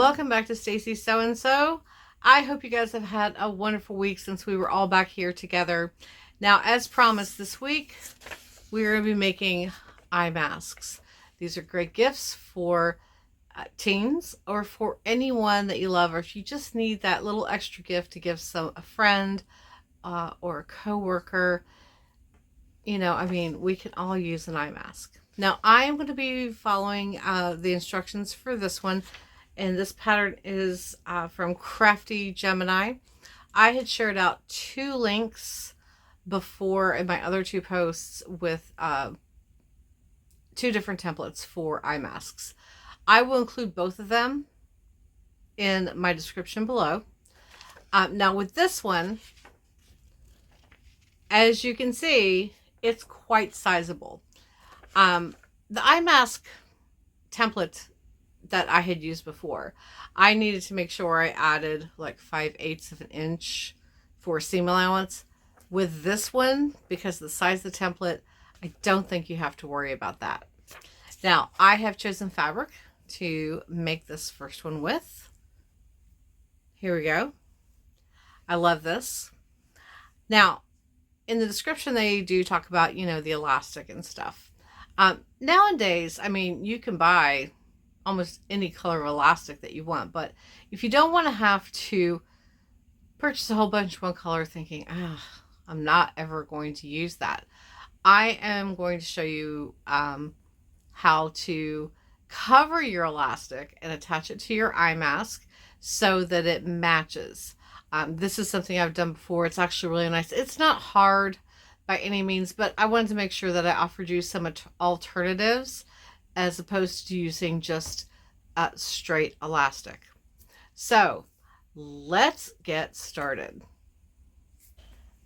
Welcome back to Stacy So and So. I hope you guys have had a wonderful week since we were all back here together. Now, as promised, this week we're going to be making eye masks. These are great gifts for teens or for anyone that you love, or if you just need that little extra gift to give a friend or a coworker. We can all use an eye mask. Now, I am going to be following the instructions for this one. And this pattern is from Crafty Gemini. I had shared out 2 links before in my other 2 posts with 2 different templates for eye masks. I will include both of them in my description below. Now with this one, as you can see, it's quite sizable. The eye mask template that I had used before, I needed to make sure I added like 5/8 of an inch for seam allowance. With this one, because of the size of the template, I don't think you have to worry about that. Now, I have chosen fabric to make this first one with. Here we go. I love this. Now, in the description, they do talk about, the elastic and stuff. Nowadays, you can buy almost any color of elastic that you want, but if you don't want to have to purchase a whole bunch of one color thinking, I'm not ever going to use that, I am going to show you how to cover your elastic and attach it to your eye mask so that it matches. This is something I've done before. It's actually really nice. It's not hard by any means, but I wanted to make sure that I offered you some alternatives as opposed to using just straight elastic. So let's get started.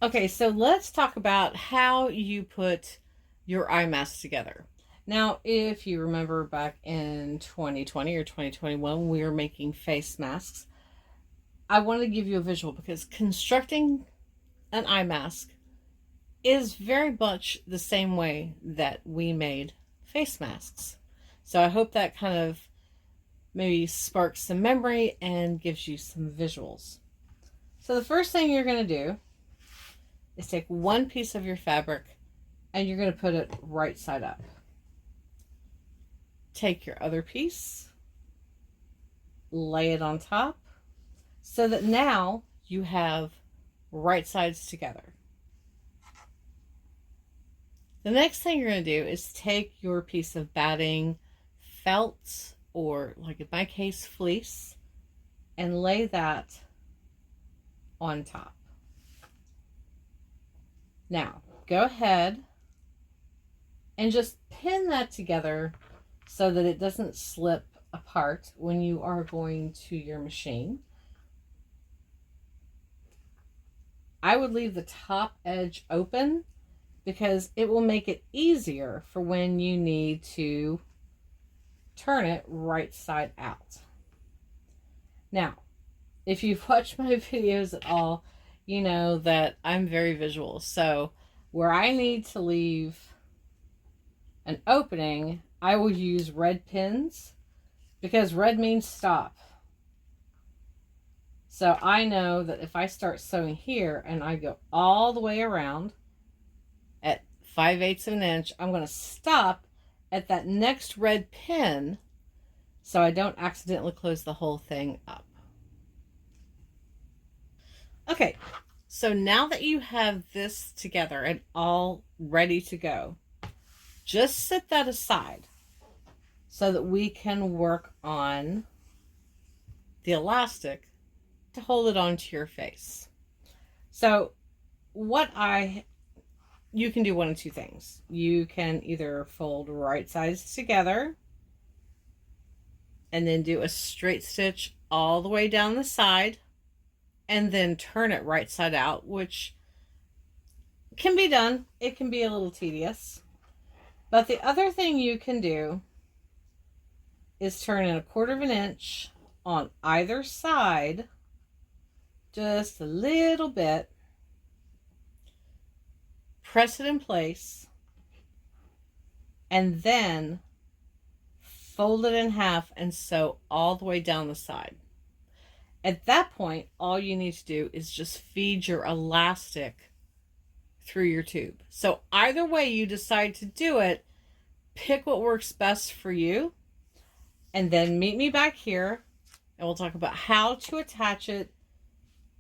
Okay, so let's talk about how you put your eye mask together. Now, if you remember back in 2020 or 2021, we were making face masks. I wanted to give you a visual because constructing an eye mask is very much the same way that we made face masks. So I hope that kind of maybe sparks some memory and gives you some visuals. So the first thing you're going to do is take one piece of your fabric and you're going to put it right side up. Take your other piece, lay it on top so that now you have right sides together. The next thing you're going to do is take your piece of batting, felt, or like in my case, fleece, and lay that on top. Now, go ahead and just pin that together so that it doesn't slip apart when you are going to your machine. I would leave the top edge open because it will make it easier for when you need to turn it right side out. Now, if you've watched my videos at all, you know that I'm very visual. So where I need to leave an opening, I will use red pins because red means stop. So I know that if I start sewing here and I go all the way around at 5/8 of an inch, I'm going to stop at that next red pin so I don't accidentally close the whole thing up. Okay, so now that you have this together and all ready to go, just set that aside so that we can work on the elastic to hold it onto your face. So you can do one of 2 things. You can either fold right sides together and then do a straight stitch all the way down the side and then turn it right side out, which can be done. It can be a little tedious. But the other thing you can do is turn in 1/4 of an inch on either side, just a little bit, press it in place, and then fold it in half, and sew all the way down the side. At that point, all you need to do is just feed your elastic through your tube. So either way you decide to do it, pick what works best for you, and then meet me back here and we'll talk about how to attach it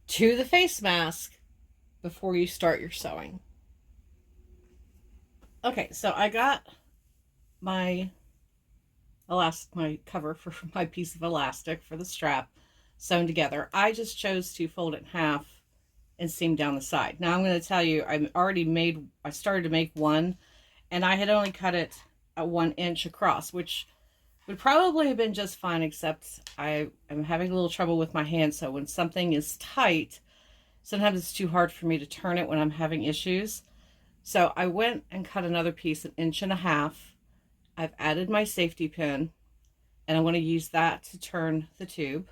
to the face mask before you start your sewing. Okay, so I got my cover for my piece of elastic for the strap sewn together. I just chose to fold it in half and seam down the side. Now I'm going to tell you, I started to make one, and I had only cut it at 1 inch across, which would probably have been just fine, except I am having a little trouble with my hand. So when something is tight, sometimes it's too hard for me to turn it when I'm having issues. So I went and cut another piece 1.5 inches. I've added my safety pin, and I'm going to use that to turn the tube.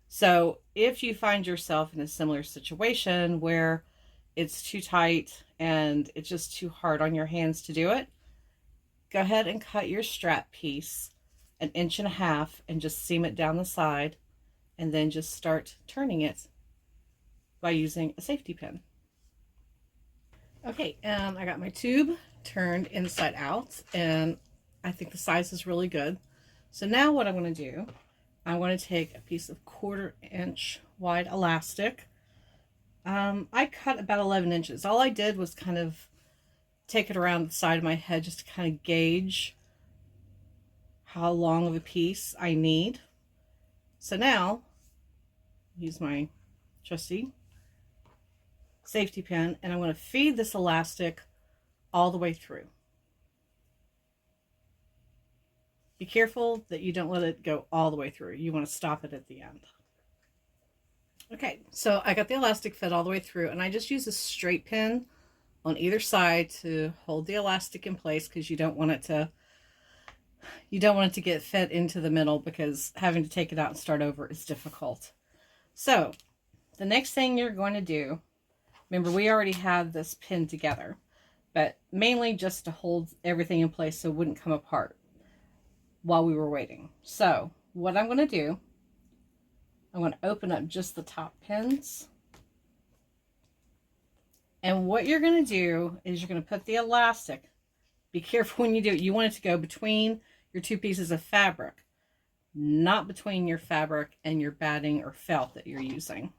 So if you find yourself in a similar situation where it's too tight and it's just too hard on your hands to do it, go ahead and cut your strap piece 1.5 inches and just seam it down the side, and then just start turning it by using a safety pin. Okay, and I got my tube turned inside out, and I think the size is really good. So now what I'm going to do, I'm going to take a piece of 1/4 inch wide elastic. I cut about 11 inches. All I did was kind of take it around the side of my head just to kind of gauge how long of a piece I need. So now, use my trusty safety pin, and I'm going to feed this elastic all the way through. Be careful that you don't let it go all the way through. You want to stop it at the end. Okay, so I got the elastic fed all the way through, and I just use a straight pin on either side to hold the elastic in place, because you don't want it to get fed into the middle, because having to take it out and start over is difficult. So the next thing you're going to do, remember we already had this pinned together, but mainly just to hold everything in place so it wouldn't come apart while we were waiting. So what I'm going to do, I'm going to open up just the top pins. And what you're going to do is you're going to put the elastic, be careful when you do it, you want it to go between your two pieces of fabric, not between your fabric and your batting or felt that you're using.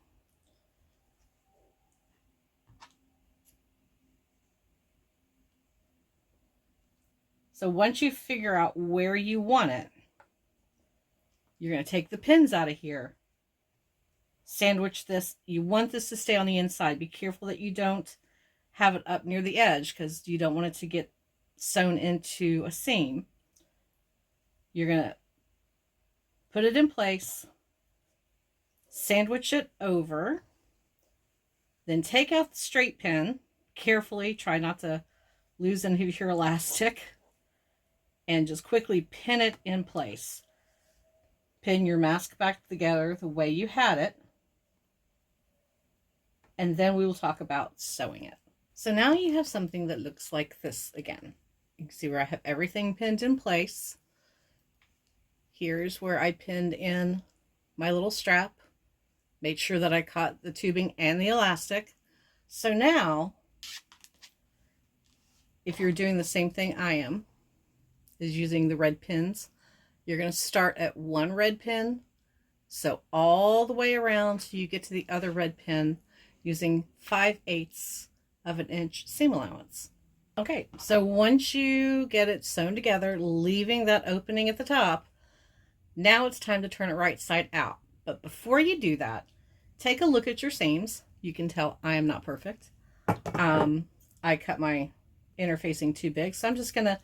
So once you figure out where you want it, you're going to take the pins out of here, sandwich this. You want this to stay on the inside. Be careful that you don't have it up near the edge, because you don't want it to get sewn into a seam. You're going to put it in place, sandwich it over, then take out the straight pin carefully. Try not to lose any of your elastic, and just quickly pin it in place. Pin your mask back together the way you had it, and then we will talk about sewing it. So now you have something that looks like this again. You can see where I have everything pinned in place. Here's where I pinned in my little strap. Made sure that I caught the tubing and the elastic. So now, if you're doing the same thing I am, is using the red pins, you're going to start at one red pin, sew all the way around till you get to the other red pin, using 5/8 of an inch seam allowance. Okay, so once you get it sewn together, leaving that opening at the top, now it's time to turn it right side out. But before you do that, take a look at your seams. You can tell I am not perfect. I cut my interfacing too big, so I'm just going to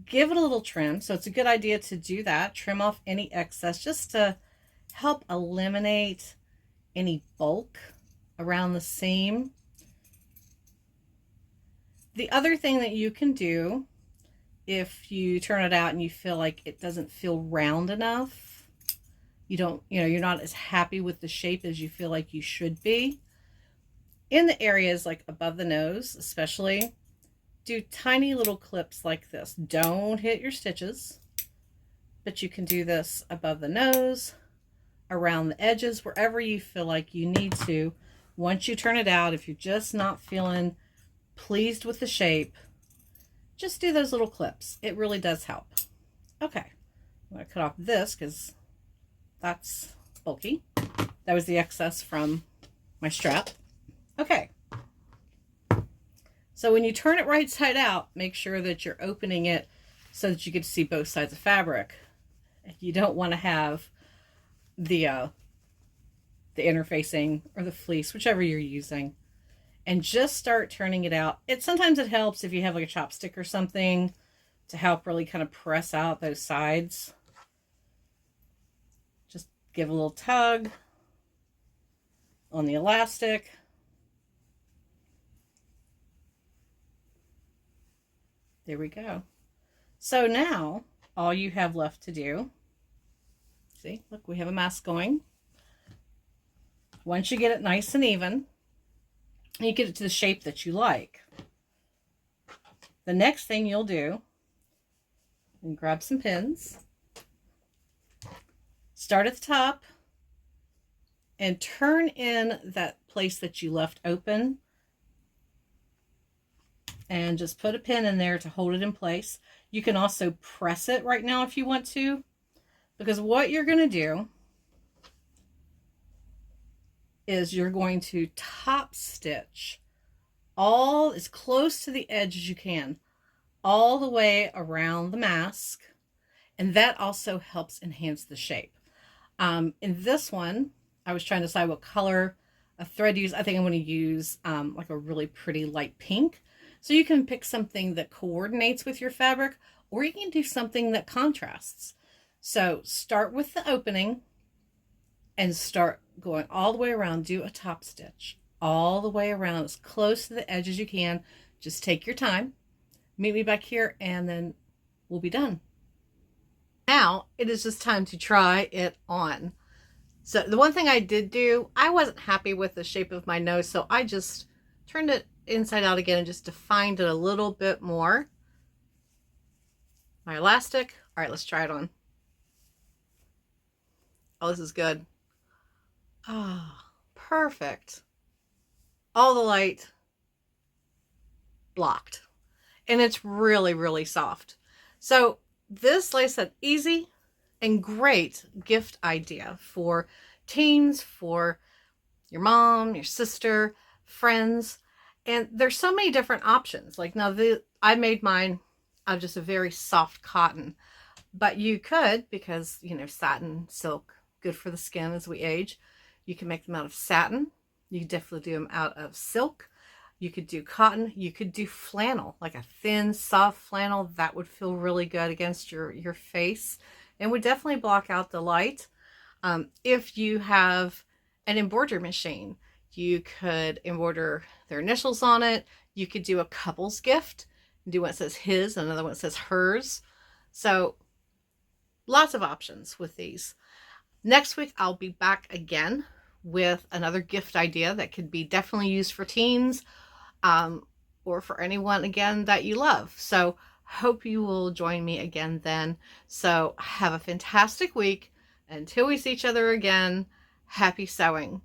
give it a little trim. So it's a good idea to do that. Trim off any excess just to help eliminate any bulk around the seam. The other thing that you can do, if you turn it out and you feel like it doesn't feel round enough, you're not as happy with the shape as you feel like you should be, in the areas like above the nose especially, do tiny little clips like this. Don't hit your stitches. but you can do this above the nose, around the edges, wherever you feel like you need to. Once you turn it out, if you're just not feeling pleased with the shape, just do those little clips. It really does help. Okay, I'm going to cut off this because that's bulky. That was the excess from my strap. Okay. So when you turn it right side out, make sure that you're opening it so that you can see both sides of fabric. You don't want to have the interfacing or the fleece, whichever you're using, and just start turning it out. Sometimes it helps if you have like a chopstick or something to help really kind of press out those sides. Just give a little tug on the elastic. There we go. So now all you have left to do, see, look, we have a mask going. Once you get it nice and even, you get it to the shape that you like. The next thing you'll do, and grab some pins, start at the top, and turn in that place that you left open, and just put a pin in there to hold it in place. You can also press it right now if you want to, because what you're going to do is you're going to top stitch all as close to the edge as you can, all the way around the mask, and that also helps enhance the shape. In this one, I was trying to decide what color of thread to use. I think I'm going to use like a really pretty light pink. So you can pick something that coordinates with your fabric, or you can do something that contrasts. So start with the opening and start going all the way around. Do a top stitch all the way around as close to the edge as you can. Just take your time. Meet me back here and then we'll be done. Now it is just time to try it on. So the one thing I did do, I wasn't happy with the shape of my nose, so I just turned it inside out again and just defined it a little bit more. My elastic. All right, let's try it on. Oh, this is good. Ah, oh, perfect. All the light blocked. And it's really, really soft. So this, like I said, easy and great gift idea for teens, for your mom, your sister, friends. And there's so many different options. Like now, I made mine out of just a very soft cotton. But you could, because, you know, satin, silk, good for the skin as we age. You can make them out of satin. You could definitely do them out of silk. You could do cotton. You could do flannel, like a thin, soft flannel. That would feel really good against your face and would definitely block out the light. If you have an embroidery machine, you could embroider their initials on it. You could do a couple's gift, do one that says his, another one that says hers. So lots of options with these. Next week, I'll be back again with another gift idea that could be definitely used for teens, or for anyone, again, that you love. So hope you will join me again then. So have a fantastic week. Until we see each other again, happy sewing.